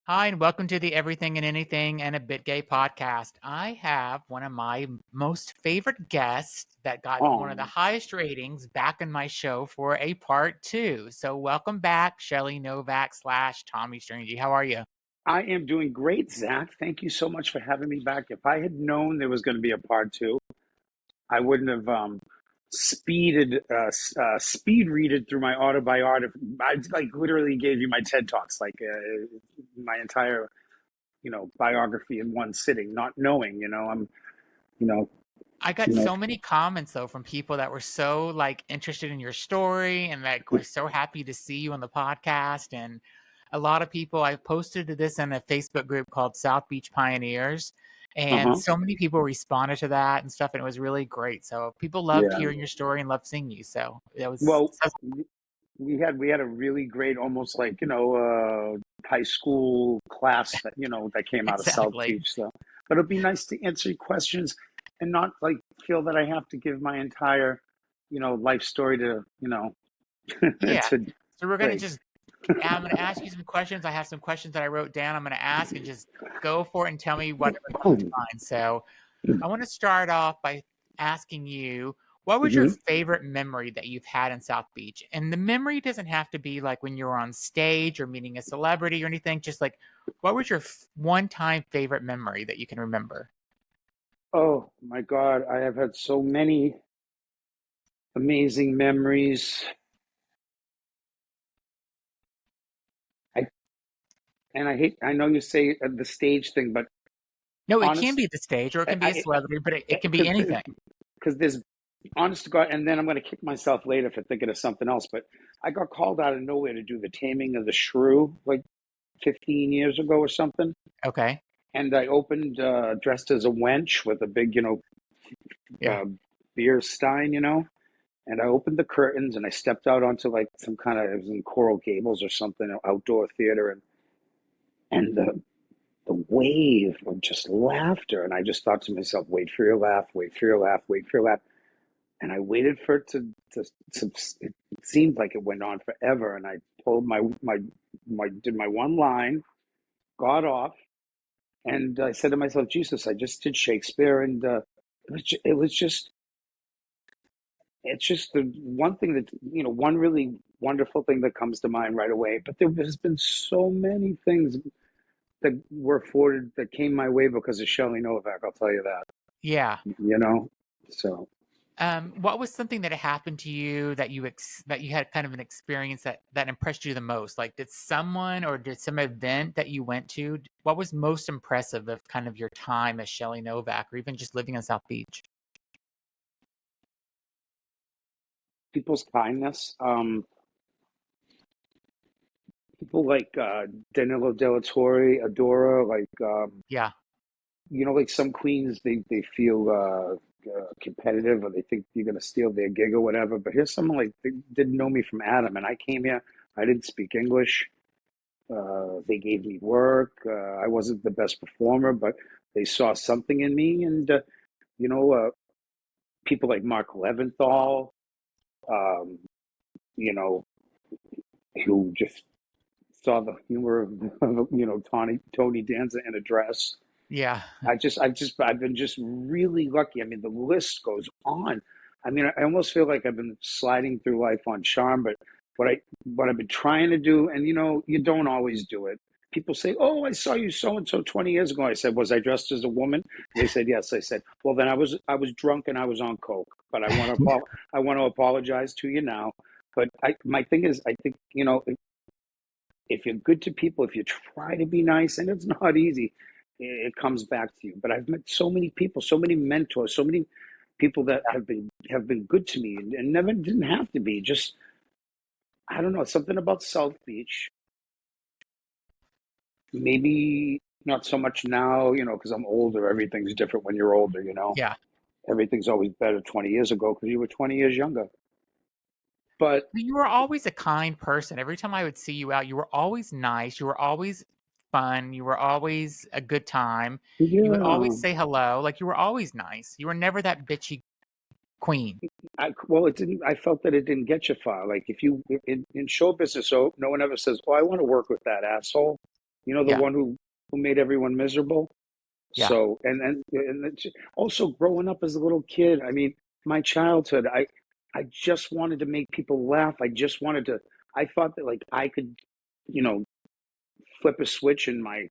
Hi, and welcome to the Everything and Anything and a Bit Gay podcast. I have one of my most favorite guests that got one of the Oh, highest ratings back in my show for a part two. So, welcome back, Shelley Novak slash Tommy Strangie. How are you? I am doing great, Zach. Thank you so much for having me back. If I had known there was going to be a part two, I wouldn't have speed readed through my autobiography. I like literally gave you my TED Talks, like my entire, biography in one sitting, not knowing, you know, I got you know, so many comments though from people that were so interested in your story and that were so happy to see you on the podcast. And a lot of people, I posted this in a Facebook group called South Beach Pioneers, and uh-huh. so many people responded to that and stuff, and it was really great. So people loved Yeah. hearing your story and loved seeing you. So it was Well, we had a really great, almost like high school class that came out of South exactly. Beach. So, but it'd be nice to answer your questions and not like feel that I have to give my entire life story to Yeah. to So we're gonna Greg. just I'm gonna ask you some questions. I have some questions that I wrote down. I'm gonna ask and just go for it and tell me whatever comes to mind. So I want to start off by asking you, what was your Mhm. favorite memory that you've had in South Beach? And the memory doesn't have to be like when you were on stage or meeting a celebrity or anything. Just like, what was your one-time favorite memory that you can remember? Oh my God, I have had so many amazing memories. I and I know you say the stage thing, but No, it can honest, be the stage or it can be a I celebrity, but it can be because anything. there's honest to God, and then I'm going to kick myself later for thinking of something else. But I got called out of nowhere to do the Taming of the Shrew like 15 years ago or something, Okay. and I opened dressed as a wench with a big, Yeah. uh, beer stein, and I opened the curtains and I stepped out onto like some kind of it was in Coral Gables or something, outdoor theater, and the wave of just laughter, and I just thought to myself, wait for your laugh, wait for your laugh, wait for your laugh. And I waited for it to it seemed like it went on forever. And I pulled did my one line, got off, and I said to myself, Jesus, I just did Shakespeare. And it's just the one thing that, one really wonderful thing that comes to mind right away. But there has been so many things that were afforded that came my way because of Shelley Novak. I'll tell you that, Yeah. you know? So. What was something that happened to you that that you had kind of an experience that impressed you the most? Like, did someone or did some event that you went to? What was most impressive of kind of your time as Shelley Novak, or even just living in South Beach? People's kindness. People like Danilo Della Torre, Adora, like Yeah, like some queens, they feel competitive or they think you're gonna steal their gig or whatever. But here's someone like they didn't know me from Adam, and I came here. I didn't speak English. They gave me work. I wasn't the best performer, but they saw something in me, and you know, uh, people like Mark Leventhal, um, you know, who just saw the humor of Tony Danza in a dress. yeah, I've been just really lucky. I mean, the list goes on. I mean, I almost feel like I've been sliding through life on charm, but what I've been trying to do, and you don't always do it. People say, "Oh, I saw you so and so 20 years ago." I said, "Was I dressed as a woman?" They said, "Yes." I said, "Well, then I was drunk and I was on coke." But I want to apologize to you now. But my thing is, I think if you're good to people, if you try to be nice, and it's not easy, it comes back to you. But I've met so many people, so many mentors, so many people that have been good to me, and never didn't have to be. Just I don't know, something about South Beach. Maybe not so much now, because I'm older. Everything's different when you're older. yeah. Everything's always better 20 years ago because you were 20 years younger. But You were always a kind person. Every time I would see you out, you were always nice. You were always fun. You were always a good time. You would yeah, always say hello. Like, you were always nice. You were never that bitchy queen. well, it didn't. I felt that it didn't get you far. Like if you in show business, so no one ever says, "Oh, I want to work with that asshole." You know, the Yeah. one who made everyone miserable. Yeah. So, also growing up as a little kid, I mean, my childhood, I just wanted to make people laugh. I thought that like I could, you know, flip a switch in my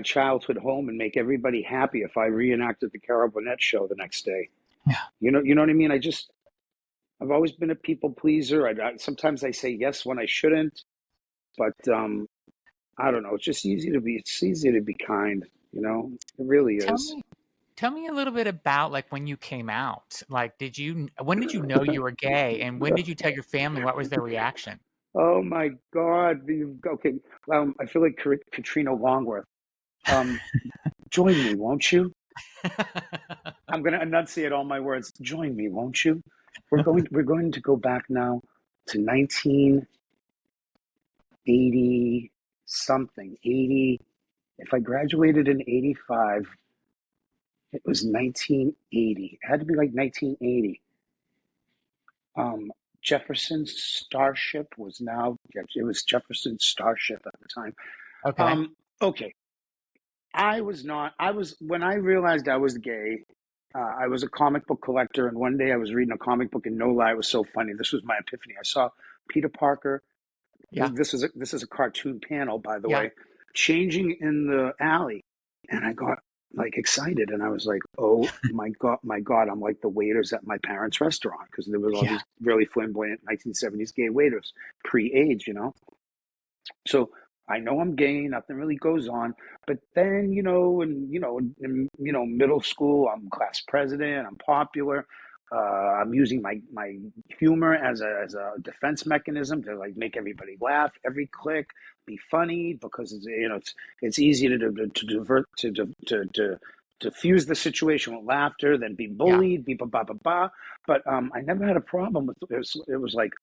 childhood home and make everybody happy if I reenacted the Carol Burnett show the next day. Yeah. You know what I mean? I've always been a people pleaser. Sometimes I say yes when I shouldn't, but I don't know. It's easy to be kind. You know, it really Tell is. me Tell me a little bit about, like, when you came out. Like, when did you know you were gay, and when did you tell your family? What was their reaction? Oh my God. Okay. I feel like Katrina Longworth. Um, Join me, won't you? I'm going to enunciate all my words. Join me, won't you? We're going to go back now to 1980 something. 80. If I graduated in 85, it was 1980. It had to be like 1980. Um, Jefferson's Starship was now, it was Jefferson's Starship at the time. Okay. Okay. When I realized I was gay, I was a comic book collector, and one day I was reading a comic book, and no lie, it was so funny. This was my epiphany. I saw Peter Parker. Yeah. This is a cartoon panel, by the Yeah. way, changing in the alley, and I got like excited, and I was like, "Oh my God! I'm like the waiters at my parents' restaurant," because there was all Yeah. these really flamboyant 1970s gay waiters, pre-age, you know. So I know I'm gay, nothing really goes on. But then, middle school, I'm class president, I'm popular. I'm using my humor as a defense mechanism to like make everybody laugh, every click, be funny because it's easy to divert to diffuse the situation with laughter, then be Yeah. bullied, be ba ba ba ba. But I never had a problem with it. It was like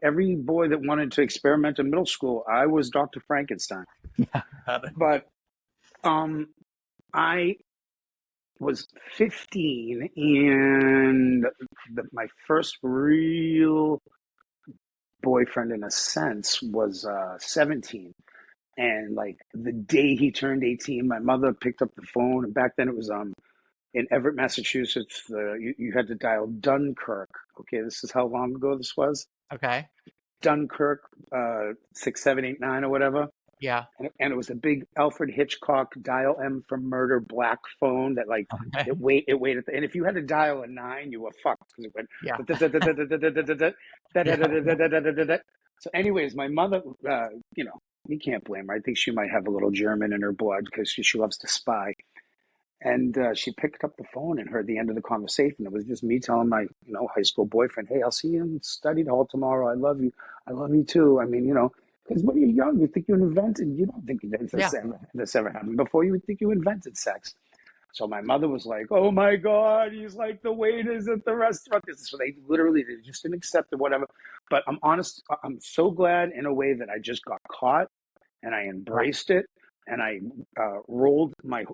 every boy that wanted to experiment in middle school, I was Dr. Frankenstein. Yeah. Got it. But I was 15, and my first real boyfriend, in a sense, was 17. And like the day he turned 18, my mother picked up the phone. And back then it was in Everett, Massachusetts. You had to dial Dunkirk. Okay, this is how long ago this was. Okay. Dunkirk, 6789 or whatever. Yeah. And it was a big Alfred Hitchcock dial M for murder black phone that like Okay. it waited, and if you had to dial a 9, you were fucked because it went. Yeah. Yeah. So, anyways, my mother, you know, you can't blame her. I think she might have a little German in her blood because she loves to spy. And she picked up the phone and heard the end of the conversation. It was just me telling my, high school boyfriend, "Hey, I'll see you in study hall tomorrow. I love you. I love you too." I mean, because when you're young, you think you invented. You don't think Yeah. this ever happened before. You would think you invented sex. So my mother was like, "Oh my God, he's like the waiters at the restaurant." So they just didn't accept it, whatever. But I'm honest. I'm so glad in a way that I just got caught and I Right. embraced it, and I rolled my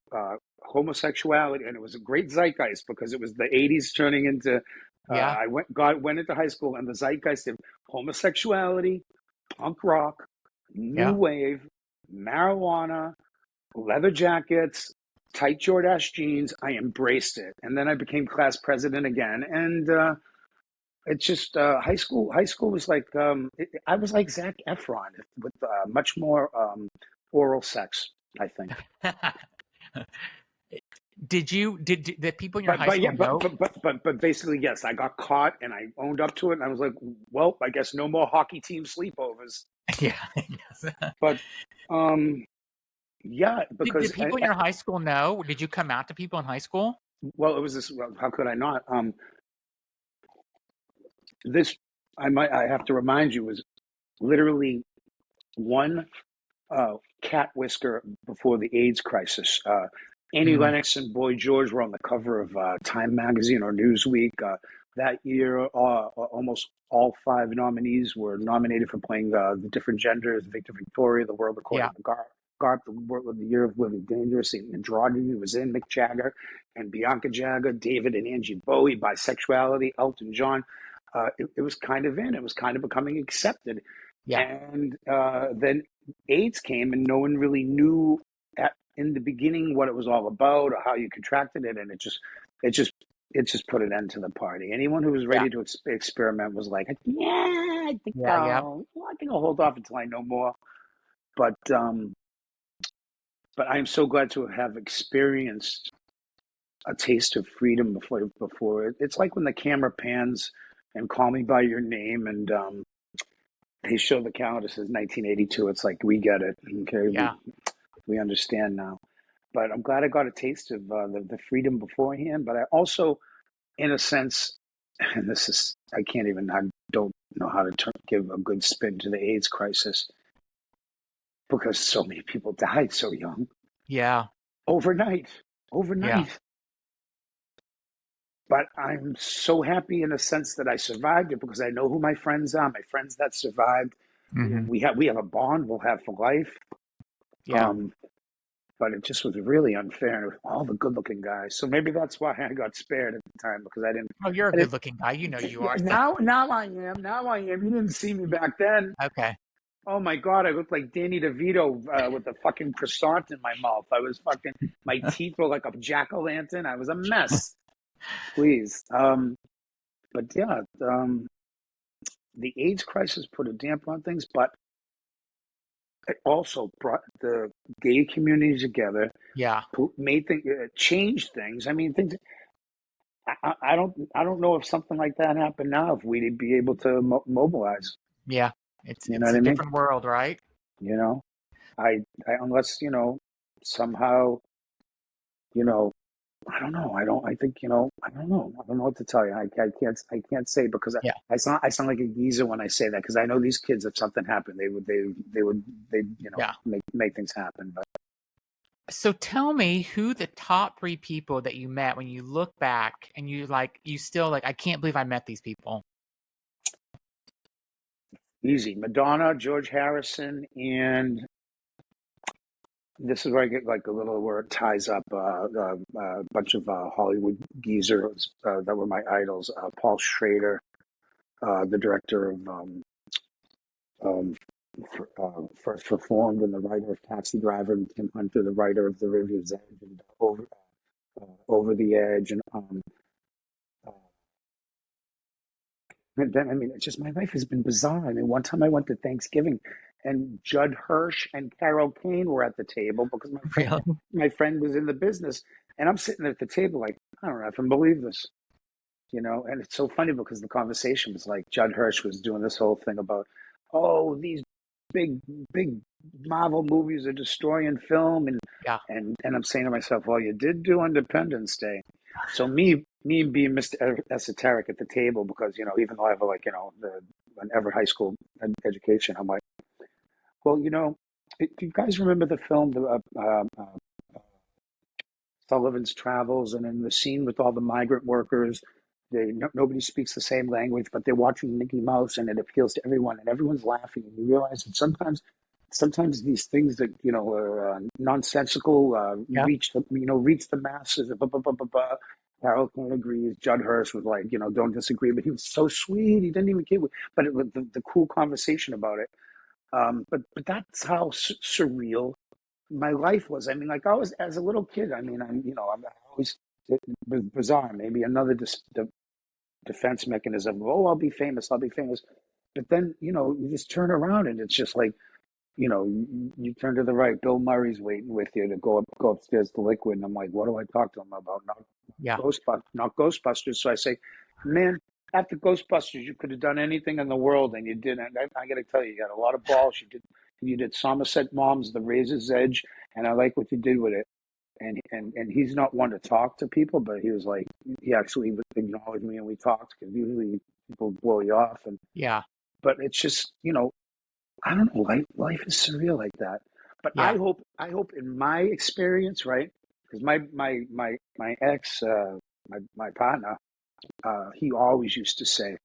homosexuality, and it was a great zeitgeist because it was the '80s turning into. Yeah. Went into high school, and the zeitgeist of homosexuality, punk rock, new Yeah. wave, marijuana, leather jackets, tight Jordache jeans. I embraced it, and then I became class president again, and it's just high school. High school was like I was like Zac Efron with much more oral sex, I think. Did the people in your high But yeah, school know? but basically, yes, I got caught and I owned up to it, and I was like, well, I guess no more hockey team sleepovers. Yeah. Yes. But yeah, Did because people in your high school know? Did you come out to people in high school? well, it was this. Well, how could I not? This I have to remind you was literally one cat whisker before the AIDS crisis. Annie Mm. Lennox and Boy George were on the cover of Time magazine or Newsweek. That year, almost all five nominees were nominated for playing the different genders: Victor Victoria, The World According Yeah. to Garp, The World of the Year of Living Dangerously, Androgyny was in, Mick Jagger and Bianca Jagger, David and Angie Bowie, bisexuality, Elton John. It was kind of in. It was kind of becoming accepted. Yeah. And then AIDS came and no one really knew in the beginning what it was all about or how you contracted it, and it just it just put an end to the party. Anyone who was Yeah. ready to experiment was like, yeah, Yeah. I think I'll hold off until I know more. But I'm so glad to have experienced a taste of freedom before. It's like when the camera pans and Call Me by Your Name, and they show the calendar says 1982. It's like, we get it. Okay, Yeah. we understand now. But I'm glad I got a taste of the freedom beforehand. But I also, in a sense, and this is, I don't know how to give a good spin to the AIDS crisis, because so many people died so young. Yeah. Overnight. Yeah. But I'm so happy in a sense that I survived it, because I know who my friends are. My friends that survived, Hmm. we have a bond we'll have for life. Yeah. But it just was really unfair, with all the good-looking guys. So maybe that's why I got spared at the time, because Oh, you're a I didn't. good-looking guy. You know you Yeah, are. So. now I am. Now I am. You didn't see me back then. Okay. Oh my God, I looked like Danny DeVito with a fucking croissant in my mouth. I was fucking. My teeth were like a jack-o'-lantern. I was a mess. Please. But yeah, the AIDS crisis put a damper on things, but it also brought the gay community together, Yeah. made things, changed things. I mean, things. I don't know if something like that happened now, if we'd be able to mobilize. Yeah. It's You know it's what a I mean? different world, right? You know, unless somehow, you know, I don't know. I think, I don't know. I don't know what to tell you. I can't say, because Yeah. I sound like a geezer when I say that, because I know these kids, if something happened, they Yeah. make things happen. But So tell me who the top three people that you met when you look back and you still like, I can't believe I met these people. easy, Madonna, George Harrison, and this is where I get like a little, where it ties up a bunch of Hollywood geezers that were my idols. Paul Schrader, the director of um, First Reformed, and the writer of Taxi Driver, and Tim Hunter, the writer of The River's Edge, and Over the Edge, uh, and then, I mean, it's just, my life has been bizarre. I mean, one time I went to Thanksgiving, and Judd Hirsch and Carol Kane were at the table, because Really? my friend was in the business, and I'm sitting at the table like, I don't know if I can believe this, And it's so funny, because the conversation was like, Judd Hirsch was doing this whole thing about, oh, these big big Marvel movies are destroying film, Yeah. and I'm saying to myself, well, you did do Independence Day. So me being Mr. Esoteric at the table, because even though I have an Everett High School education, I'm like, well, do you guys remember the film Sullivan's Travels, and in the scene with all the migrant workers, nobody speaks the same language, but they're watching Mickey Mouse, and it appeals to everyone, and everyone's laughing, and you realize that sometimes these things that are nonsensical Yeah. reach the masses. Blah, blah, blah, blah, blah. Harold Kane agrees. Judd Hirsch was like, don't disagree, but he was so sweet. He didn't even care. But it was the cool conversation about it. But that's how surreal my life was. I mean, like, I was, as a little kid. I mean, I'm always, it was bizarre. Maybe another defense mechanism. Oh, I'll be famous. I'll be famous. But then, you just turn around, and it's just like, you turn to the right. Bill Murray's waiting with you to go upstairs to Liquid, and I'm like, what do I talk to him about? Yeah. Not Ghostbusters. So I say, man, after Ghostbusters, you could have done anything in the world, and you didn't. I got to tell you, you got a lot of balls. You did Somerset Moms, The Razor's Edge, and I like what you did with it. And he's not one to talk to people, but he was like, he actually acknowledged me, and we talked, because usually people blow you off, Yeah. but it's just, I don't know. Life is surreal like that. But I Yeah. hope in my experience, right? Because my ex, my partner, he always used to say,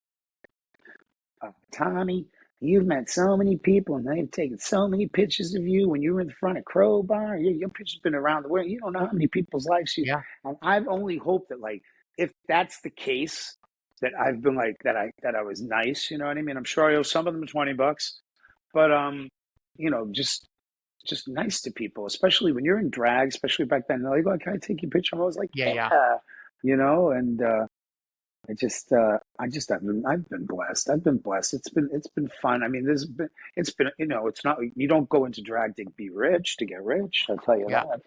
Tommy, you've met so many people, and they've taken so many pictures of you when you were in the front of Crowbar. Your picture's been around the world. You don't know how many people's lives you. Yeah. And I've only hoped that, like, if that's the case, that I've been like that. I was nice. You know what I mean? I'm sure I owe some of them $20, but just nice to people, especially when you're in drag, especially back then. They're like, "Oh, can I take your picture?" I was like, Yeah, yeah. "Yeah," and I've been blessed. I've been blessed. It's been fun. I mean, it's been, it's not, you don't go into drag to be rich, to get rich. I'll tell you Yeah. that.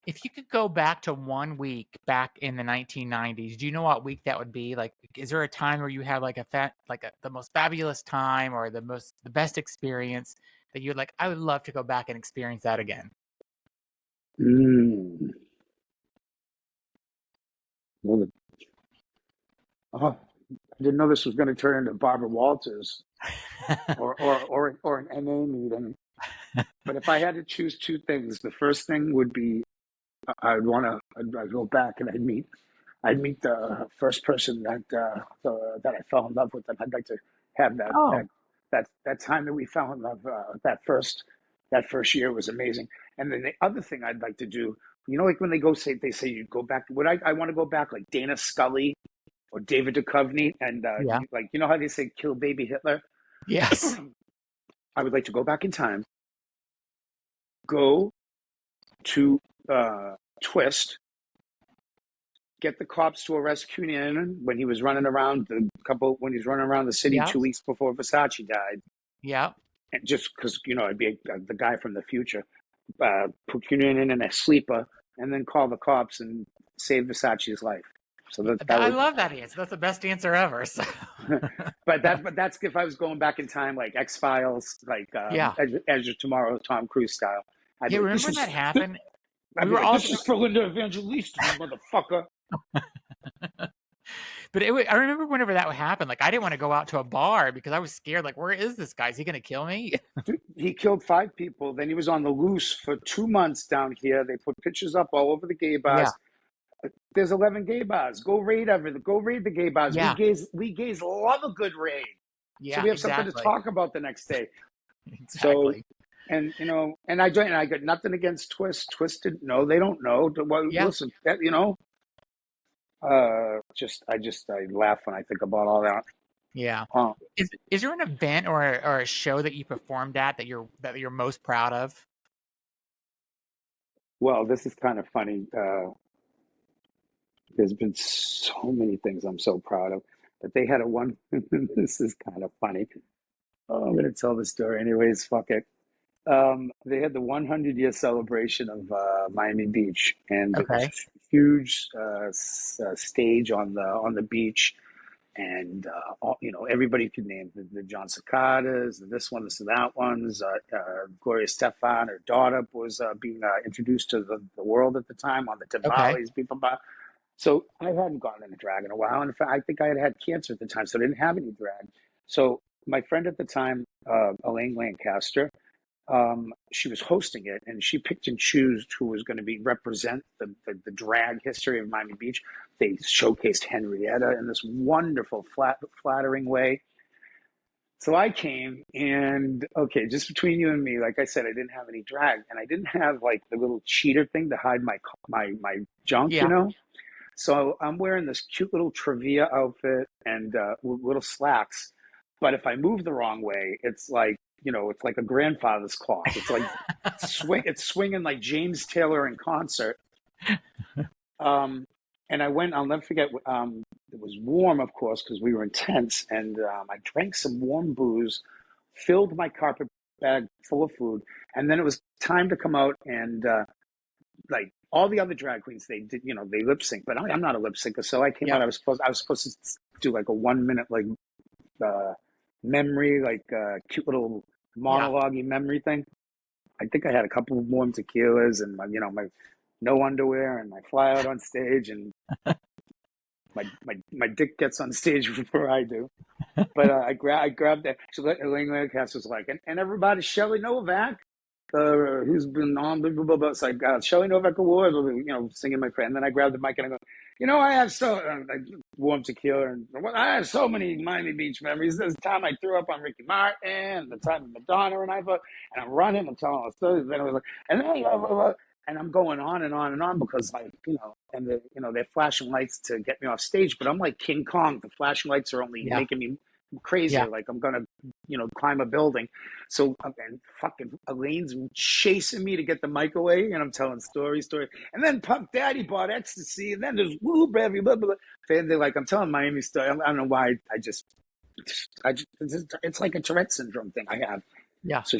If you could go back to one week back in the 1990s, do you know what week that would be? Like, is there a time where you had like the most fabulous time or the best experience that you'd like, I would love to go back and experience that again? Mm. Well, oh, I didn't know this was going to turn into Barbara Walters or an NA meeting. But if I had to choose two things, the first thing would be I'd go back and I'd meet the first person that I fell in love with, and I'd like to have Oh, that time that we fell in love. That first year was amazing. And then the other thing I'd like to do, like when they say you go back. Would I want to go back like Dana Scully or David Duchovny, and yeah. like how they say kill baby Hitler. Yes. I would like to go back in time, go to Twist, get the cops to arrest Cunanan when he was running around the city Yeah. 2 weeks before Versace died, Yeah. and just because I'd be the guy from the future, put Cunanan in a sleeper, and then call the cops and save Versace's life. So that I would, love that answer. That's the best answer ever. So, but that's if I was going back in time, like X Files, like yeah. Edge of Tomorrow, Tom Cruise style. I'd be Yeah. like, Remember when that happened? We were all, this is for Linda Evangelista, you motherfucker. but I remember whenever that would happen, like I didn't want to go out to a bar because I was scared. Like, where is this guy? Is he going to kill me? Dude, he killed 5 people. Then he was on the loose for 2 months down here. They put pictures up all over the gay Yeah. bars. There's 11 gay bars. Go raid everything. Go raid the gay bars. We Yeah. gays, we gays love a good raid, so Yeah. we have something to Exactly. talk about the next day. So, Exactly. and I got nothing against Twist. Twisted, no, they don't know. Well, Yeah. listen, I laugh when I think about all that. Yeah. Uh, Is there an event or a show that you performed at that you're most proud of? well, this is kind of funny. There's been so many things I'm so proud of, but they had a one. This is kind of funny. Oh, I'm going to tell the story anyways. Fuck it. They had the 100-year celebration of Miami Beach, and it was Okay. a huge stage on the beach, and everybody could name the John Cicadas, this one, this and that ones. Gloria Stefan, her daughter, was being introduced to the world at the time on the Okay. Timbales. People, so I hadn't gone into drag in a while. And in fact, I think I had cancer at the time, so I didn't have any drag. So my friend at the time, Elaine Lancaster, she was hosting it, and she picked and chose who was going to be represent the drag history of Miami Beach. They showcased Henrietta in this wonderful, flattering way. So I came, and okay, just between you and me, like I said, I didn't have any drag, and I didn't have like the little cheater thing to hide my junk, Yeah. So I'm wearing this cute little trivia outfit and little slacks. But if I move the wrong way, it's like a grandfather's clock. It's like it's swinging like James Taylor in concert. Um, and I went. I'll never forget. It was warm, of course, because we were in tents, and I drank some warm booze, filled my carpet bag full of food, and then it was time to come out and like all the other drag queens, they did, they lip sync, but I'm not a lip syncer. So I came out. Yep. I was supposed to do like a 1 minute like uh, memory, like cute little Yeah. monologue memory thing. I think I had a couple of warm tequilas and my no underwear, and I fly out on stage, and my dick gets on stage before I do. But I grabbed that. So Elaine Lancaster was like, and everybody, Shelley Novak, who's been on blah, blah, blah, blah. It's like Shelley Novak Award, singing my friend. And then I grabbed the mic and I go, I have I warm tequila, and I have so many Miami Beach memories. This time I threw up on Ricky Martin, the time Madonna and and I'm running, I'm telling all the stories. Then I was like, and then blah, blah, blah. And I'm going on and on and on because and they're flashing lights to get me off stage, but I'm like King Kong. The flashing lights are only Yeah. making me crazier. Yeah. Like I'm gonna climb a building. So and fucking Elaine's chasing me to get the mic away, and I'm telling story. And then Puff Daddy bought ecstasy, and then there's woo, baby, blah, blah, blah. And they're like, I'm telling Miami story. I don't know why. It's like a Tourette syndrome thing I have. Yeah. So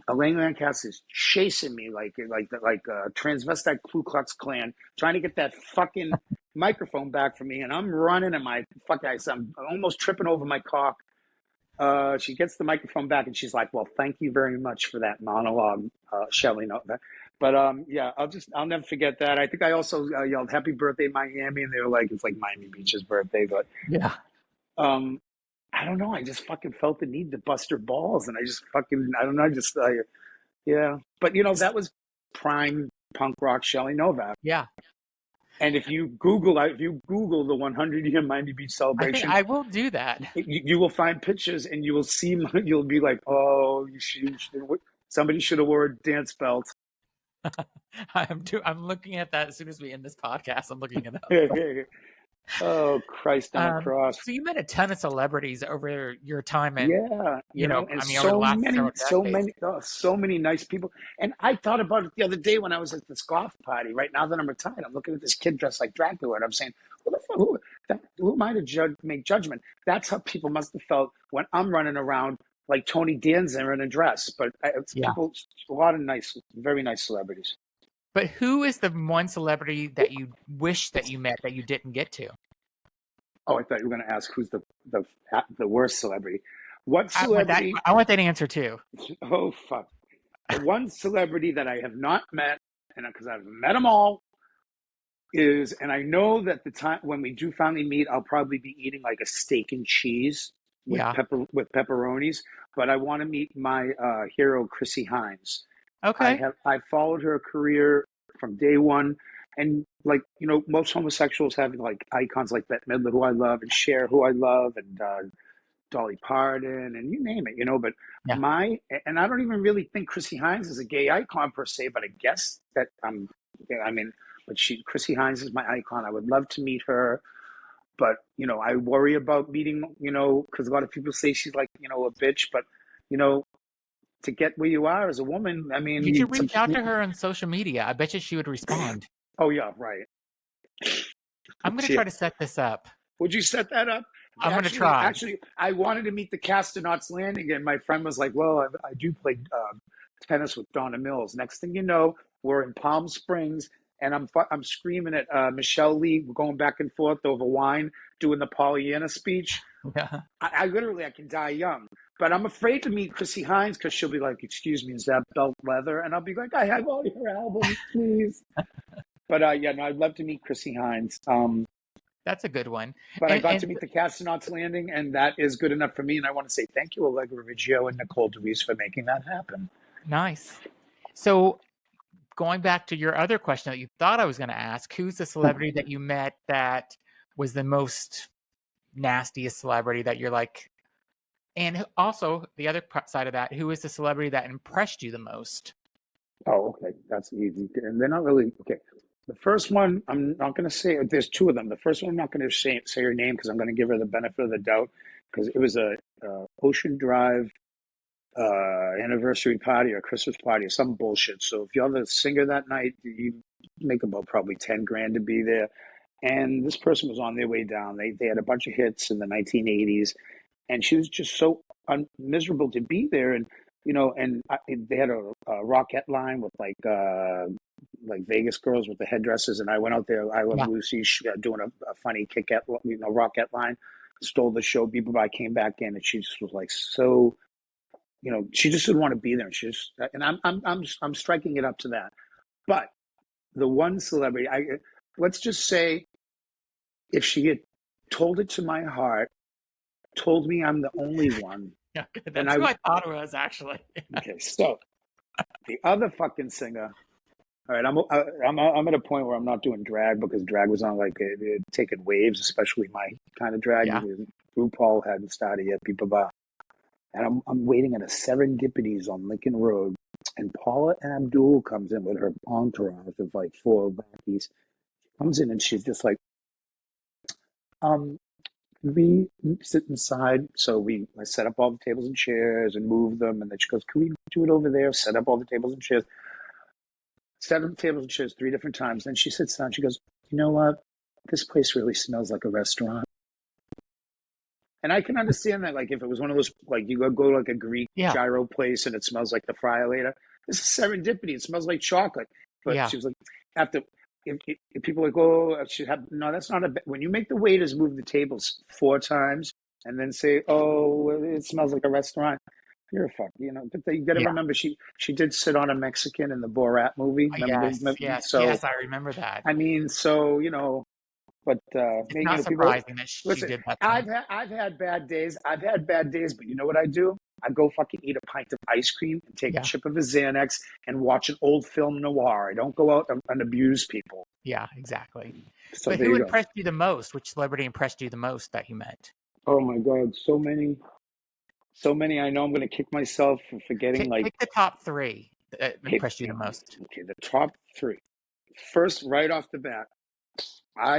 Elaine Lancaster is chasing me like a transvestite Ku Klux Klan, trying to get that fucking microphone back from me, and I'm running, and I'm almost tripping over my cock. She gets the microphone back, and she's like, "Well, thank you very much for that monologue, Shelley Novak." But yeah, I'll never forget that. I think I also yelled "Happy Birthday, Miami," and they were like, "It's like Miami Beach's birthday," but Yeah. I don't know. I just fucking felt the need to bust her balls, and I don't know. Yeah. But that was prime punk rock Shelley Novak. Yeah. And if you Google the 100-year Miami Beach I think celebration, I will do that. you will find pictures, and you will see. You'll be like, "Oh, somebody should have wore a dance belt." I'm looking at that as soon as we end this podcast. I'm looking it up. Oh, Christ on a cross. So you met a ton of celebrities over your time, and Yeah, and I mean, over the last several decades. so many nice people. And I thought about it the other day when I was at this golf party. Right now that I'm retired, I'm looking at this kid dressed like Dracula, and I'm saying, who am I to make judgment? That's how people must have felt when I'm running around like Tony Danza in a dress. But it's Yeah. people, a lot of very nice celebrities. But who is the one celebrity that you wish that you met that you didn't get to? Oh, I thought you were going to ask who's the worst celebrity. What celebrity? I want that answer too. Oh, fuck. The one celebrity that I have not met, and because I've met them all, and I know that the time when we do finally meet, I'll probably be eating like a steak and cheese with pepperonis. But I want to meet my hero, Chrissy Hines. Okay. I followed her career from day one, and like most homosexuals have like icons like Bette Midler, who I love, and Cher, who I love, and Dolly Parton, and you name it, But and I don't even really think Chrissy Hines is a gay icon per se, but I guess that but Chrissy Hines is my icon. I would love to meet her, but I worry about meeting, because a lot of people say she's like a bitch, but to get where you are as a woman, I mean, you should reach out to her on social media. I bet you she would respond. Oh yeah, right. I'm going to try to set this up. Would you set that up? I'm going to try. Actually, I wanted to meet the Casternauts Landing, and my friend was like, "Well, I do play tennis with Donna Mills." Next thing you know, we're in Palm Springs, and I'm screaming at Michelle Lee, going back and forth over wine, doing the Pollyanna speech. Yeah. I literally can die young, but I'm afraid to meet Chrissy Hines because she'll be like, "Excuse me, is that belt leather?" And I'll be like, "I have all your albums, please." But I'd love to meet Chrissy Hines. That's a good one. But I got to meet the Casternauts Landing, and that is good enough for me. And I want to say thank you, Allegra Riggio and Nicole DeWeese, for making that happen. Nice. So going back to your other question that you thought I was going to ask, who's the celebrity that you met that was the most nastiest celebrity that you're like, and also the other side of that, who is the celebrity that impressed you the most? Oh, okay. That's easy. And they're not really, okay. The first one, I'm not going to say, there's two of them. The first one, I'm not going to say her name because I'm going to give her the benefit of the doubt because it was a Ocean Drive anniversary party or Christmas party or some bullshit. So if you're the singer that night, you make about probably 10 grand to be there. And this person was on their way down. They had a bunch of hits in the 1980s, and she was just so miserable to be there. And they had a Rockette line with like Vegas girls with the headdresses, and I went out there. I Love Lucy doing a funny Rockette line. Stole the show. People, I came back in, and she just was like so. She just didn't want to be there. And I'm striking it up to that. But the one celebrity, let's just say, if she had told it to my heart, told me I'm the only one. Yeah, that's who I thought it was, actually. Okay, so the other fucking singer. All right, I'm at a point where I'm not doing drag because drag was on like taking waves, especially my kind of drag. Yeah. RuPaul hadn't started yet, people. And I'm waiting at a Serendipities on Lincoln Road, and Paula Abdul comes in with her entourage of like 4 lackeys. Comes in and she's just like, could we sit inside? So I set up all the tables and chairs and move them. And then she goes, can we do it over there? Set up all the tables and chairs. Set up the tables and chairs 3 different times. Then she sits down. She goes, you know what? This place really smells like a restaurant. And I can understand that, like if it was one of those, like you go to like a Greek Yeah. gyro place and it smells like the fryer later. This is serendipity. It smells like chocolate. But Yeah. she was like, after if people are like, oh, no, that's not when you make the waiters move the tables 4 times and then say, oh, it smells like a restaurant. You're a fuck, But you got to Yeah. remember, she did sit on a Mexican in the Borat movie. Yes. Remember? Yes. So Yes. I remember that. I mean, so but It's not people surprising that she listen. did that to him. I've had bad days. I've had bad days, but you know what I do? I go fucking eat a pint of ice cream and take a Yeah. chip of a Xanax and watch an old film noir. I don't go out and abuse people. Yeah. Exactly. So But there who you go. impressed you the most? Which celebrity impressed you the most that you met? Oh my God, so many, so many. I know I'm going to kick myself for forgetting. Like, Pick the top three that okay, impressed you the most. okay, the top three. First, right off the bat, I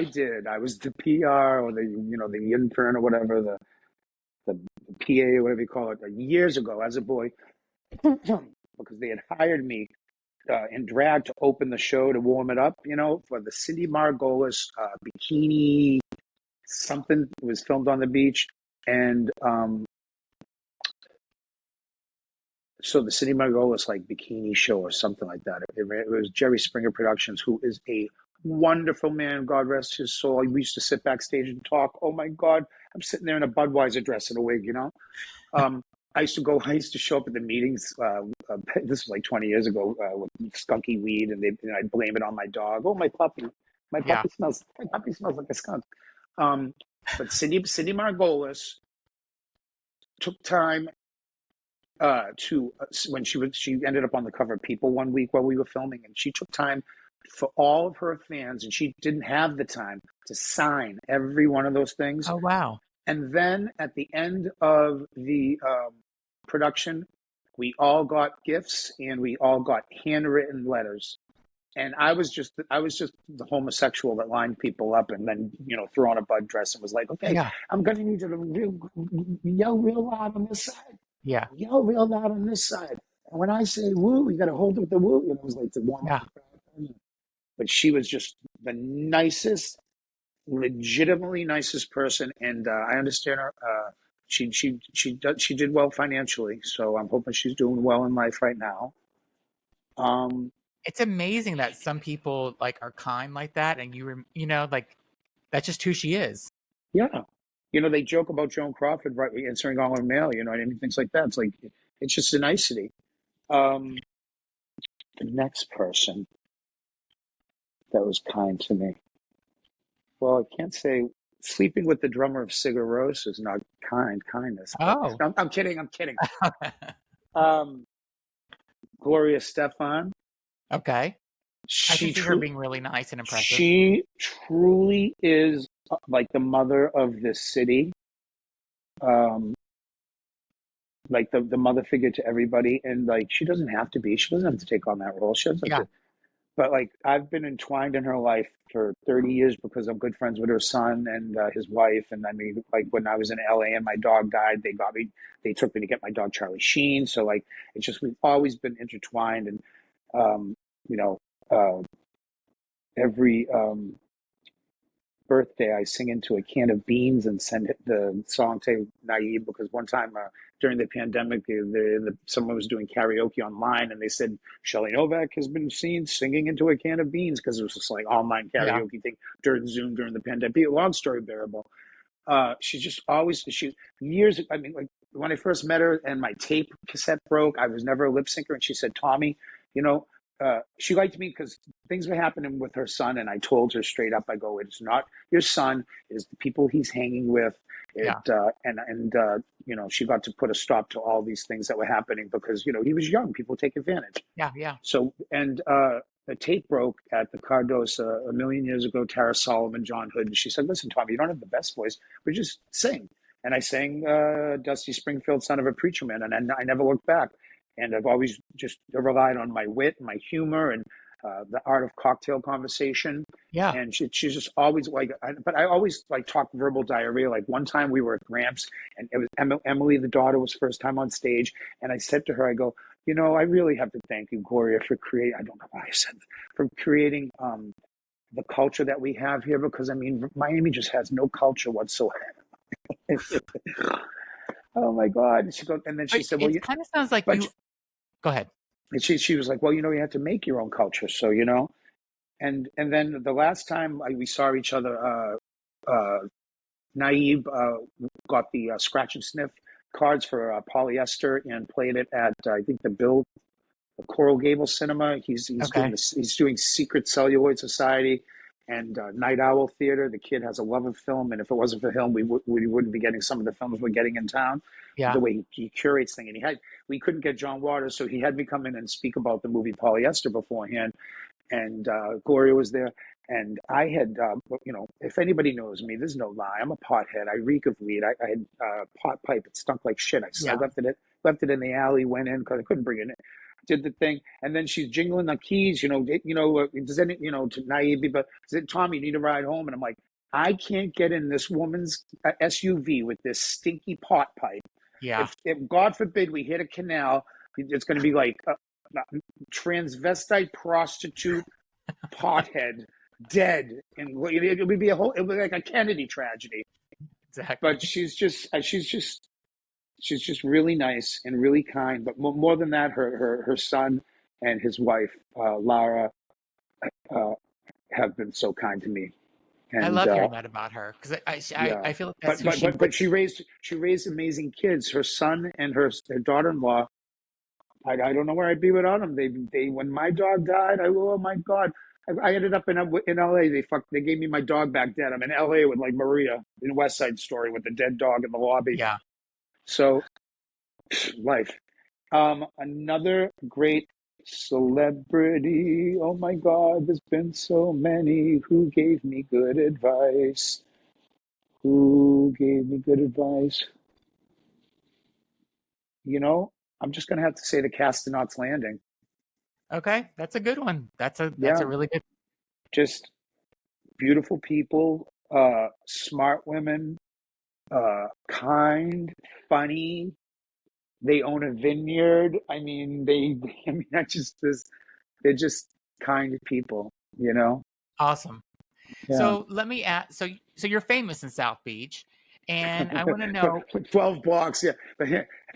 was the PR or the intern or whatever, the PA or whatever you call it, years ago as a boy, because they had hired me in drag to open the show to warm it up, for the Cindy Margolis bikini something was filmed on the beach, and so the Cindy Margolis like bikini show or something like that. It was Jerry Springer Productions, who is a wonderful man. God rest his soul. We used to sit backstage and talk. Oh my God, I'm sitting there in a Budweiser dress and a wig, Um, I used to show up at the meetings. This was like 20 years ago with skunky weed, and I'd blame it on my dog. Oh, my Yeah. puppy smells like a skunk. Um, but Cindy Margolis took time to when she ended up on the cover of People one week while we were filming, and she took time for all of her fans, and she didn't have the time to sign every one of those things. Oh wow. And then at the end of the production, we all got gifts and we all got handwritten letters. And I was just the homosexual that lined people up and then threw on a bud dress and was like, okay, Yeah. I'm gonna need you to yell real loud on this side, Yeah. yell real loud on this side. And when I say woo, you got to hold it with the woo. It was like to warm up Yeah. the crowd. But she was just the nicest, legitimately nicest person, and I understand her. She did well financially, so I'm hoping she's doing well in life right now. Um, It's amazing that some people like are kind like that, and like that's just who she is. yeah, they joke about Joan Crawford right answering all her mail, and things like that. It's like it's just a nicety. Um, the next person that was kind to me. Well, I can't say sleeping with the drummer of Sigur Rós is not kindness, but Oh. no, I'm kidding. I'm kidding. Um, Gloria Stefan. Okay. I can She see her true. being really nice and impressive. She truly is like the mother of this city. Um, like the mother figure to everybody, and like she doesn't have to be. She doesn't have to take on that role. She doesn't have Yeah. to. But like I've been entwined in her life for 30 years because I'm good friends with her son and his wife. And I mean, like when I was in LA and my dog died, they took me to get my dog Charlie Sheen. So like it's just we've always been intertwined, and um, you know, uh, every birthday I sing into a can of beans and send it the song to Naive, because one time during the pandemic, someone was doing karaoke online and they said Shelley Novak has been seen singing into a can of beans, because it was just like online Yeah. karaoke thing during Zoom during the pandemic. Long story bearable. She just always she years. I mean, like when I first met her and my tape cassette broke, I was never a lip syncer, and she said, "Tommy, you know." She liked me because things were happening with her son, and I told her straight up. I go, "It's not your son; it's the people he's hanging with." Yeah. She got to put a stop to all these things that were happening because he was young. People take advantage. Yeah. Yeah. So, and the tape broke at the Cardosa a million years ago. Tara Solomon, John Hood, and she said, "Listen, Tommy, you don't have the best voice, but just sing." And I sang Dusty Springfield, Son of a Preacher Man, and I never looked back. And I've always just relied on my wit, my humor, and the art of cocktail conversation. Yeah. And she's just always like, but I always like talk verbal diarrhea. Like one time we were at Gramps, and it was Emily, the daughter, was first time on stage, and I said to her, I go, I really have to thank you, Gloria, for creating. I don't know why I said that, for creating the culture that we have here, because I mean, Miami just has no culture whatsoever. Oh my God! And she goes, and then she But said, "Well, it kind of sounds like but you. Go ahead. and she was like, well, you have to make your own culture, so And then the last time we saw each other, Naib got the scratch and sniff cards for polyester and played it at I think the Coral Gables Cinema. Okay. He's doing Secret Celluloid Society and Night Owl Theater. The kid has a love of film, and if it wasn't for him, we wouldn't be getting some of the films we're getting in town. Yeah. The way he curates things, and we couldn't get John Waters, so he had me come in and speak about the movie Polyester beforehand. And Gloria was there, and I had, if anybody knows me, there's no lie. I'm a pothead. I reek of weed. I had pot pipe. It stunk like shit. I Yeah. left it in the alley. Went in because I couldn't bring it in. Did the thing, and then she's jingling the keys. Does any, to Naive, but said, Tommy, you need a ride home, and I'm like, I can't get in this woman's SUV with this stinky pot pipe. Yeah. If God forbid we hit a canal, it's going to be like transvestite prostitute pothead dead, and it would be it would be like a Kennedy tragedy. But Exactly. she's just really nice and really kind. But more than that, her son and his wife Lara uh, have been so kind to me. I And love hearing that about her because yeah, I feel like that's but who but she but would but be. she raised amazing kids. Her son and her daughter-in-law. I don't know where I'd be without them. They when my dog died, oh my God, I ended up in L.A. They gave me my dog back dead. I'm in L.A. with like Maria in West Side Story with the dead dog in the lobby. Yeah. So life. Another great celebrity. Oh my God, there's been so many who gave me good advice. Who gave me good advice? I'm just gonna have to say the Castanauts Landing. Okay. That's a good one. That's a Yeah, really good. just beautiful people, smart women, kind, funny. They own a vineyard. I mean, I mean, they're just kind people. Awesome. Yeah. So let me ask. So you're famous in South Beach, and I want to know. 12 blocks. Yeah. But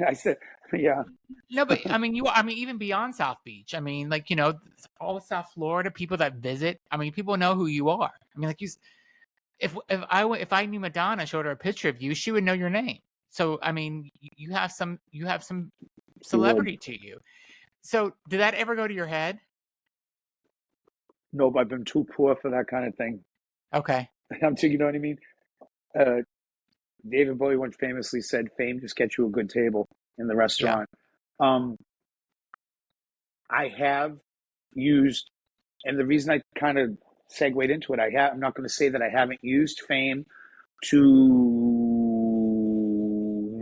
I said, yeah. No, but I mean, I mean, even beyond South Beach. I mean, like all of South Florida, people that visit. I mean, people know who you are. I mean, like if I knew Madonna, showed her a picture of you, she would know your name. So I mean, you have some You would. celebrity to you. So did that ever go to your head? Nope, I've been too poor for that kind of thing. Okay. I'm too, you know what I mean? Uh, David Bowie once famously said, fame just gets you a good table in the Yeah. restaurant. Um, I have used, and the reason I kind of segued into it, I'm not going to say that I haven't used fame to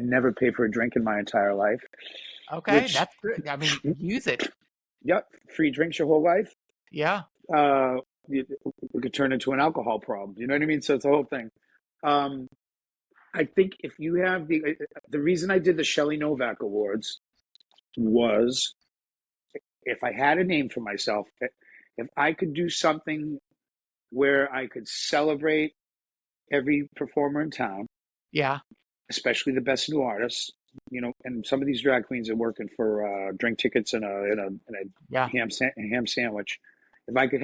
never pay for a drink in my entire life, Okay. which, That's good. I mean, use it. yep, free drinks your whole life. Yeah. Uh, it could turn into an alcohol problem. You know what I mean? So it's a whole thing. Um, I think if you have the reason I did the Shelley Novak Awards was if I had a name for myself, if I could do something where I could celebrate every performer in town, Yeah. especially the best new artists. And some of these drag queens are working for drink tickets and Yeah. a ham sandwich. If I could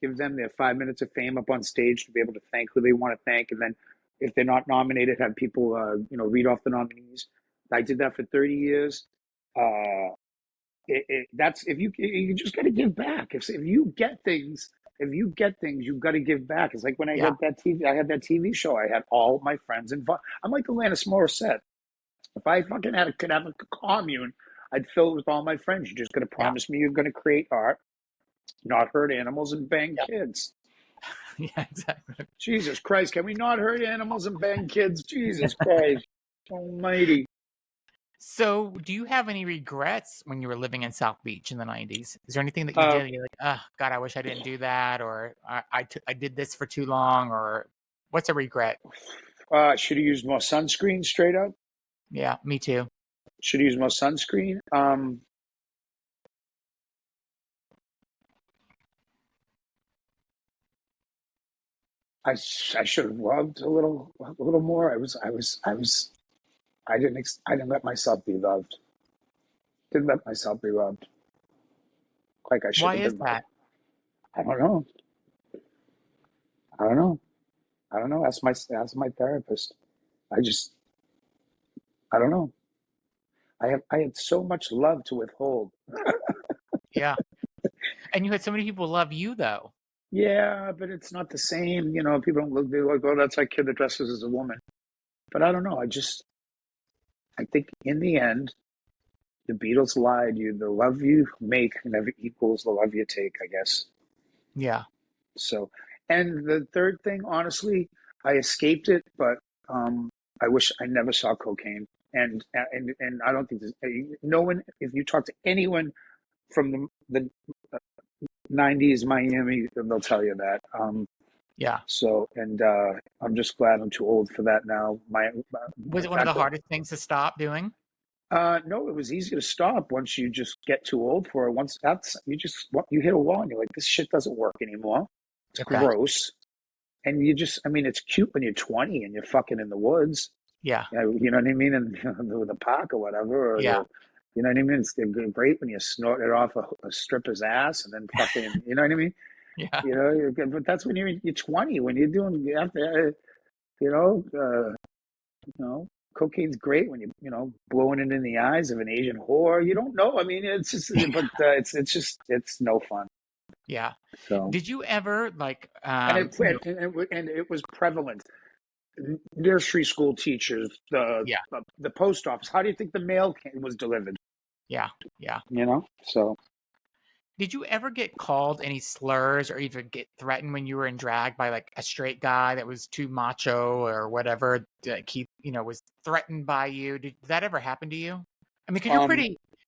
give them their 5 minutes of fame up on stage to be able to thank who they want to thank, and then if they're not nominated, have people read off the nominees. I did that for 30 years. Uh, that's if you just got to give back. If you get things, you've got to give back. It's like when Yeah. I had that TV show. I had all my friends involved. I'm like Alanis Morissette. If I fucking could have a commune, I'd fill it with all my friends. You're just going to Yeah. promise me you're going to create art, not hurt animals and bang Yeah. kids. Yeah. Exactly. Jesus Christ, can we not hurt animals and bang kids? Jesus Christ Almighty. So, do you have any regrets when you were living in South Beach in the 90s? Is there anything that you Uh, did and you're like, "Oh, God, I wish I didn't do that," or I did this for too long," or what's a regret? should have used more sunscreen. Straight up, Yeah, me too. should have used more sunscreen. I should have loved a little more. I didn't let myself be loved. Didn't let myself be loved like I should Why have is been loved. that? I don't know. I don't know. I don't know. Ask my therapist. I just I don't know. I had so much love to withhold. Yeah. And you had so many people love you, though. Yeah, but it's not the same. You know, people don't look. They're like, oh, that's that kid that dresses as a woman. But I don't know. I think in the end, the Beatles lied. You, the love you make never equals the love you take, I guess. Yeah. So, and the third thing, honestly, I escaped it, but I wish I never saw cocaine. And I don't think no one. If you talk to anyone from the '90s Miami, they'll tell you that. Yeah. So, and I'm just glad I'm too old for that now. Was In it one of the fact, hardest things to stop doing? no, it was easy to stop once you just get too old for it. Once that's you hit a wall and you're like, this shit doesn't work anymore. It's Okay. gross. And you just, I mean, it's cute when you're 20 and you're fucking in the woods. Yeah. You know what I mean? And the park or whatever, or Yeah. you know what I mean? It's great when you snort it off a stripper's ass and then fucking, you know what I mean? Yeah. You know, but that's when you're 20. When you're doing, you have to, you know, you know, cocaine's great when you know, blowing it in the eyes of an Asian whore. You don't know. I mean, it's just, but it's just, it's no fun. Yeah. So, Did you ever like and and it was prevalent. Nursery school teachers, yeah. the post office. How do you think the mail was delivered? Yeah. Yeah. You know, so Did you ever get called any slurs or even get threatened when you were in drag by like a straight guy that was too macho or whatever? Like he, was threatened by you. Did that ever happen to you? I mean, because um,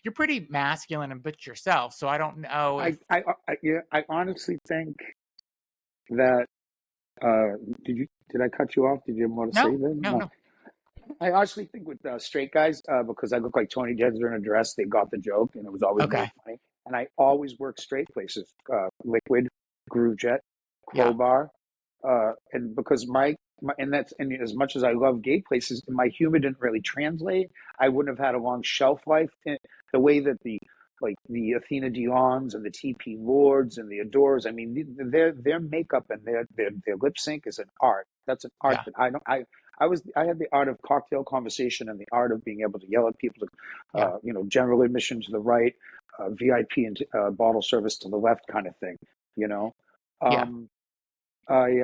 you're pretty masculine and butch yourself. So I don't know if yeah, I honestly think that did I cut you off? Did you have more to say no, then? no, No, no. I honestly think with straight guys, because I look like Tony Jedzor in a dress, they got the joke, and it was always made Okay, funny. And I always work straight places, Liquid, Groovejet, yeah, Crowbar, and because and as much as I love gay places, my humor didn't really translate. I wouldn't have had a long shelf life. The way that the Athena Dion's and the TP Lords and the Adores, I mean, their makeup and their lip sync is an art. That's an art yeah, that I had the art of cocktail conversation and the art of being able to yell at people, yeah, general admission to the right, VIP and bottle service to the left, kind of thing. You know, yeah. um, I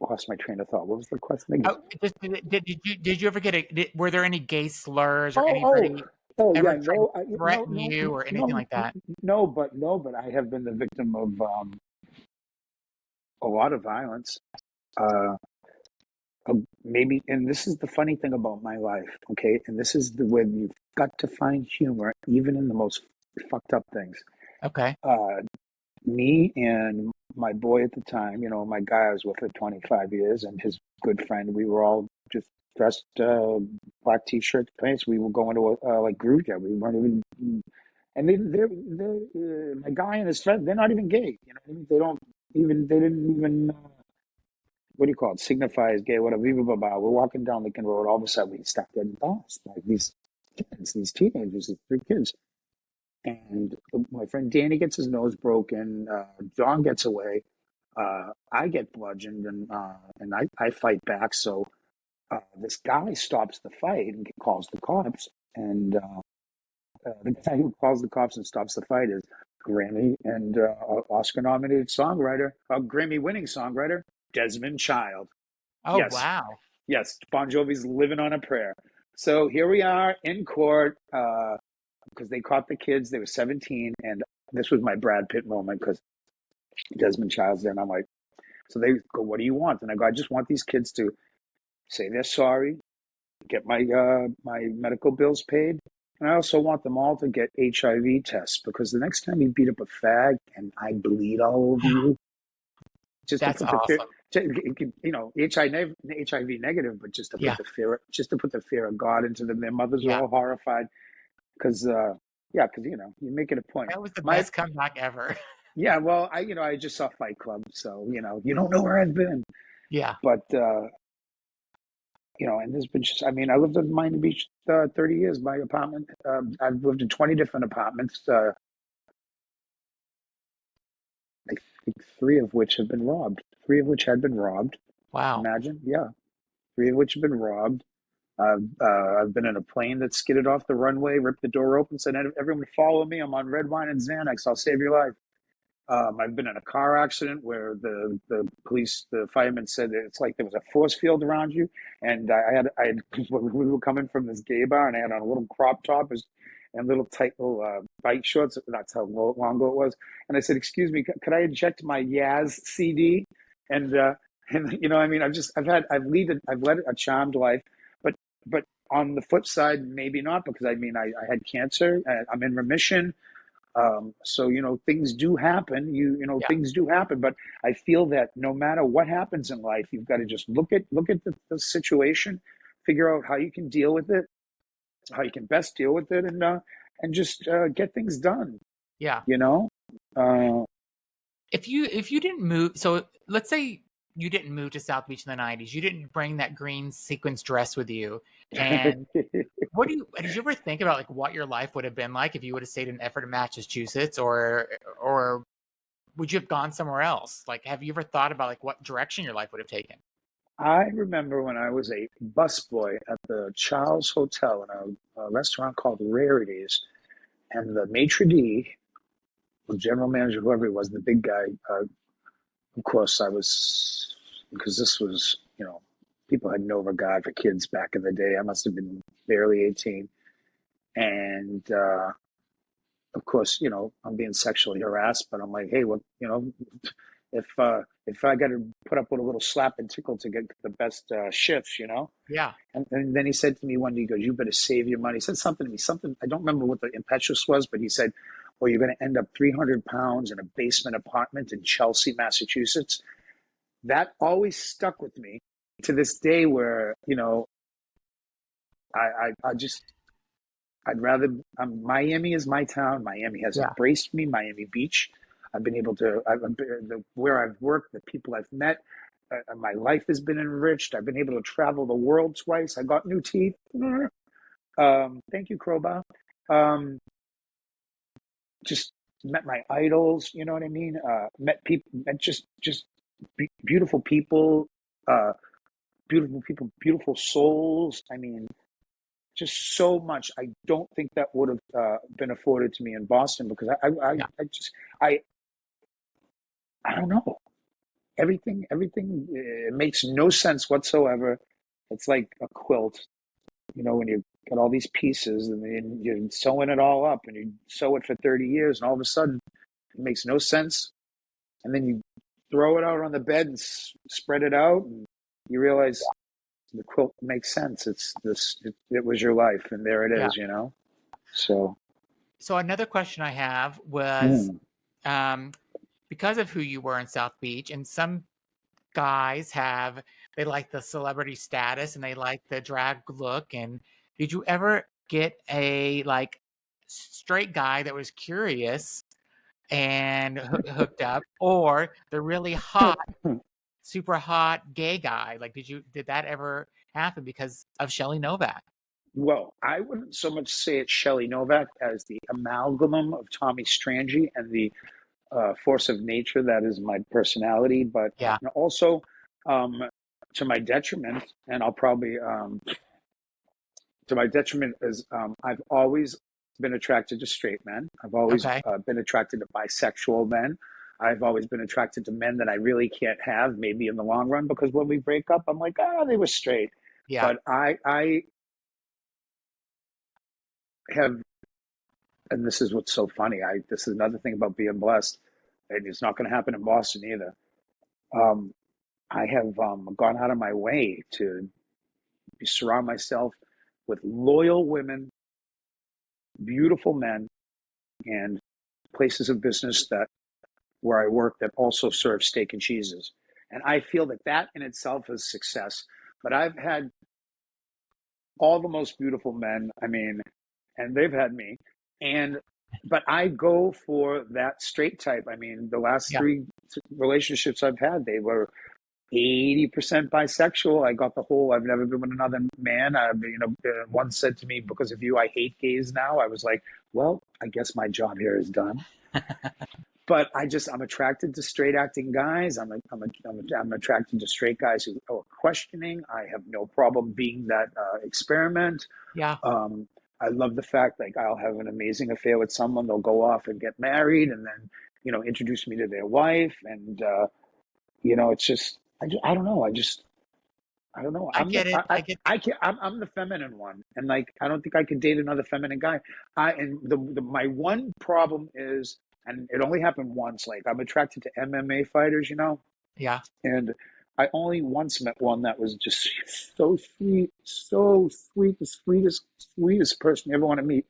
lost my train of thought. What was the question again? Oh, did you ever were there any gay slurs or Oh, oh, anybody oh, ever yeah. try to No, no, threaten no, you or anything no, like that? no. But I have been the victim of a lot of violence. Uh, Maybe, and this is the funny thing about my life, okay? And this is the when you've got to find humor even in the most fucked up things. Okay, Uh, Me and my boy at the time, my guy I was with for 25 years, and his good friend, we were all just dressed black t-shirts, pants. We were going to like groove jam. We weren't even, and they're my guy and his friend. They're not even gay. You know what I mean? They didn't even. What do you call it? Signify as gay, whatever. Blah, blah, blah. We're walking down Lincoln Road. All of a sudden, we start getting lost. Like these kids, these teenagers, these three kids. And my friend Danny gets his nose broken. John gets away. I get bludgeoned, and I fight back. So this guy stops the fight and calls the cops. And the guy who calls the cops and stops the fight is Grammy and Oscar-nominated songwriter, a Grammy-winning songwriter, Desmond Child. oh Yes, wow, yes, Bon Jovi's "Living on a Prayer." So here we are in court because they caught the kids. They were 17, and this was my Brad Pitt moment because Desmond Child's there, and I'm like, so they go, "What do you want?" And I go, "I just want these kids to say they're sorry, get my medical bills paid, and I also want them all to get HIV tests because the next time you beat up a fag and I bleed all over you, just to That's put the fear, awesome. HIV negative, but Yeah. just to put the fear of God into them. Their mothers are Yeah. all horrified because, yeah, because you make it a point. That was the My best comeback ever. Yeah, well, I just saw Fight Club, so you don't know where I've been, Yeah. but and there's been just, I mean, I lived in Miami Beach 30 years. My apartment, I've lived in 20 different apartments. I think three of which have been robbed. Three of which had been robbed. Wow. Imagine, yeah, three of which have been robbed. I've been in a plane that skidded off the runway, ripped the door open, said, "Everyone follow me. I'm on red wine and Xanax. I'll save your life." I've been in a car accident where the fireman said that it's like there was a force field around you, and we were coming from this gay bar, and I had on a little crop top and little tight little bike shorts. That's how long ago it was. And I said, "Excuse me, could I inject my Yaz CD?" And I mean, I've led a charmed life, but but on the flip side, maybe not, because I mean, I had cancer. I'm in remission, so things do happen. Yeah. Things do happen, but I feel that no matter what happens in life, you've got to just look at the situation, figure out how you can deal with it, how you can best deal with it, and just get things done. Yeah. You know, uh, If you didn't move, so let's say you didn't move to South Beach in the 90s, you didn't bring that green sequins dress with you. And did you ever think about like what your life would have been like if you would have stayed in Effort in Massachusetts, or would you have gone somewhere else? Like, have you ever thought about like what direction your life would have taken? I remember when I was a busboy at the Charles Hotel in a restaurant called Rarities, and the maitre d', the general manager, whoever he was, the big guy. Of course, I was, because this was, people had no regard for kids back in the day. I must have been barely 18. And of course, I'm being sexually harassed, but I'm like, hey, well, if I got to put up with a little slap and tickle to get the best shifts. Yeah. And then he said to me one day, he goes, "You better save your money." He said something to me, something, I don't remember what the impetuous was, but he said, "Well, you're going to end up 300 pounds in a basement apartment in Chelsea, Massachusetts." That always stuck with me to this day, where I just, I'd rather, Miami is my town. Miami has Yeah. embraced me. Miami Beach, I've been able to, where I've worked, the people I've met, my life has been enriched. I've been able to travel the world twice. I got new teeth. Thank you, Crowbar. Um, just met my idols. You know what I mean? Met people, met just beautiful people. Uh, Beautiful people, beautiful souls. I mean, just so much. I don't think that would have been afforded to me in Boston, because Yeah. I, I don't know. Everything makes no sense whatsoever. It's like a quilt, when you got all these pieces and then you're sewing it all up, and you sew it for 30 years, and all of a sudden it makes no sense. And then you throw it out on the bed and spread it out, and you realize the quilt makes sense. It's this. It was your life, and there it Yeah. is. So, So another question I have was, mm, um, because of who you were in South Beach, and some guys they like the celebrity status and they like the drag look. And did you ever get a like straight guy that was curious and hooked up, or the really hot, super hot gay guy? Like, did that ever happen because of Shelley Novak? well, I wouldn't so much say it's Shelley Novak as the amalgam of Tommy Strangie and the force of nature that is my personality, but Yeah. also, um, to my detriment, and I'll probably to my detriment, is I've always been attracted to straight men. I've always Okay. been attracted to bisexual men. I've always been attracted to men that I really can't have, maybe in the long run, because when we break up, I'm like, they were straight. Yeah. But I have, and this is what's so funny. This is another thing about being blessed, and it's not going to happen in Boston either. Um, I have gone out of my way to surround myself with loyal women, beautiful men, and places of business that where I work that also serve steak and cheeses. And I feel that that in itself is success. But I've had all the most beautiful men. I mean, and they've had me. And but I go for that straight type. I mean, the last Yeah. three relationships I've had, they were 80% bisexual. I got the whole I've never been with another man. One said to me, because of you, I hate gays now. I was like, well, I guess my job here is done. But I'm attracted to straight acting guys. I'm attracted to straight guys who are questioning. I have no problem being that experiment. Yeah. I love the fact like I'll have an amazing affair with someone. They'll go off and get married, and then introduce me to their wife, and it's just I don't know. I don't know. I get it. I get I can't. I'm the feminine one, and like I don't think I could date another feminine guy. My one problem is, and it only happened once. Like I'm attracted to MMA fighters, Yeah. and I only once met one that was just so sweet, the sweetest person you ever want to meet.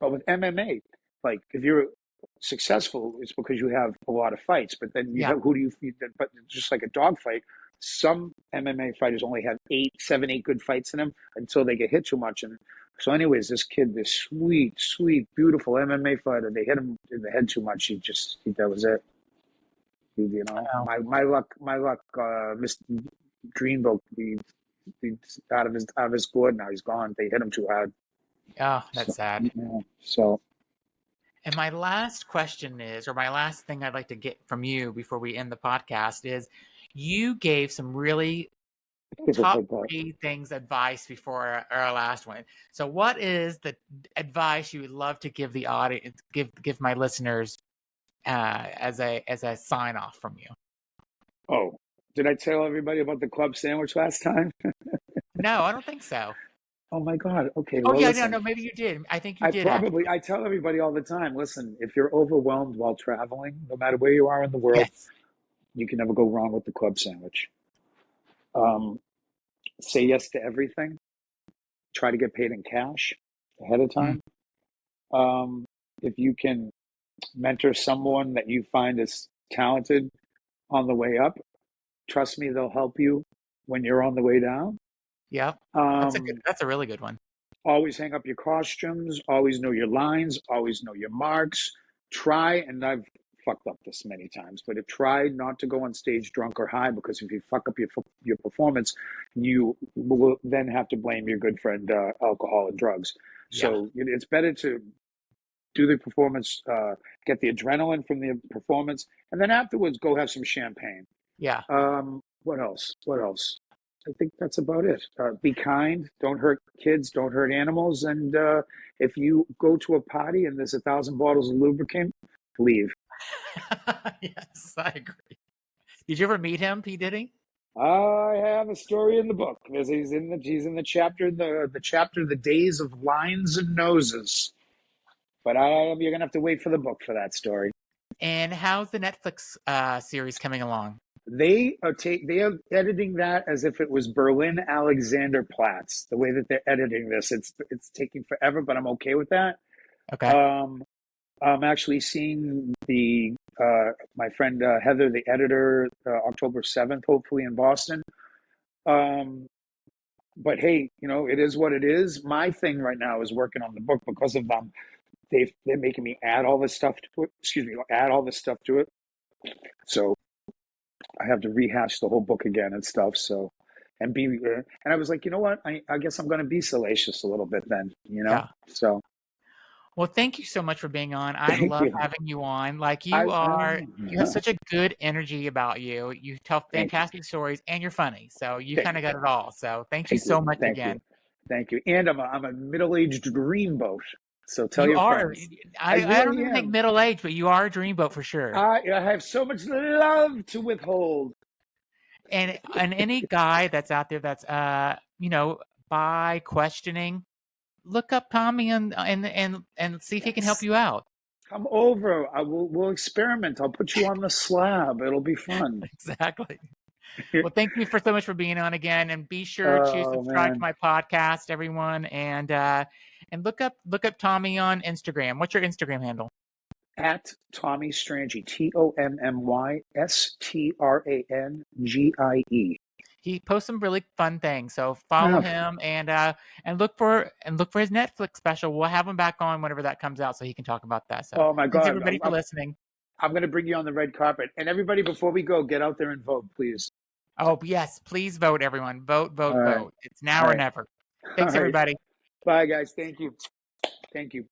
But with MMA, like if you're successful, it's because you have a lot of fights. But then you Yeah. have who do you feed? But just like a dog fight, some MMA fighters only have 8 good fights in them until they get hit too much. And so, anyways, this kid, this sweet, beautiful MMA fighter, they hit him in the head too much. That was it. Oh, My luck, Mr. Dreamboat, he's out of his squad now. He's gone. They hit him too hard. oh, So, that's sad. yeah. So And my last question is, or my last thing I'd like to get from you before we end the podcast is, you gave some really top three things advice before our last one. So, what is the advice you would love to give the audience, give my listeners, as a sign off from you? Oh, did I tell everybody about the club sandwich last time? No, I don't think so. Oh my God. Okay. Oh Well, yeah, no, listen, no, maybe you did. I think you did I tell everybody all the time, listen, if you're overwhelmed while traveling, no matter where you are in the world, Yes. you can never go wrong with the club sandwich. Um, say yes to everything. Try to get paid in cash ahead of Mm, time. Um, if you can mentor someone that you find is talented on the way up, trust me, they'll help you when you're on the way down. yep. Um, That's a really good one. always hang up your costumes, always know your lines, always know your marks. Try, and I've fucked up this many times, but try not to go on stage drunk or high, because if you fuck up your performance, you will then have to blame your good friend alcohol and drugs. Yeah. So it's better to do the performance, get the adrenaline from the performance, and then afterwards go have some champagne. Yeah. What else? What else? I think that's about it. Be kind. Don't hurt kids. Don't hurt animals. And if you go to a party and there's 1,000 bottles of lubricant, leave. Yes, I agree. Did you ever meet him, P. Diddy? I have a story in the book. He's in the chapter, the chapter, the days of lines and noses. But you're gonna have to wait for the book for that story. And how's the Netflix series coming along? They are editing that as if it was Berlin Alexanderplatz. The way that they're editing this, it's taking forever, but I'm okay with that. Okay. Um, I'm actually seeing my friend Heather, the editor, October 7th, hopefully in Boston. But hey, it is what it is. My thing right now is working on the book because of them. They're making me add all this stuff to it. Excuse me, add all this stuff to it. So I have to rehash the whole book again and stuff. So, and I was like, you know what? I guess I'm going to be salacious a little bit then, Yeah. So Well, thank you so much for being on. I thank love you. having you on. Like I, you have such a good energy about you. You tell thank you. fantastic stories and you're funny. So you Thank kind you. of got it all. So thank you Thank you. so much Thank you. again. Thank you. And I'm a middle-aged dreamboat. So tell You your are. friends. I I don't really even think am. middle age, but you are a dreamboat for sure. I have so much love to withhold. And any guy that's out there that's by questioning, look up Tommy and see if he can help Yes. you out. Come over. We'll experiment. I'll put you on the slab. It'll be fun. Exactly. Well, thank you for so much for being on again, and be sure to Oh subscribe to man. my podcast, everyone, and look up Tommy on Instagram. What's your Instagram handle? At Tommy Strangie, TommyStrangie. He posts some really fun things, so follow Oh, him and look for his Netflix special. We'll have him back on whenever that comes out, so he can talk about that. So oh my thanks God. everybody for listening. I'm going to bring you on the red carpet. And everybody, before we go, get out there and vote, please. Oh yes, please vote, everyone. Vote, All vote, right. vote. It's now All or right. never. All Thanks right. everybody. Bye, guys. Thank you. Thank you.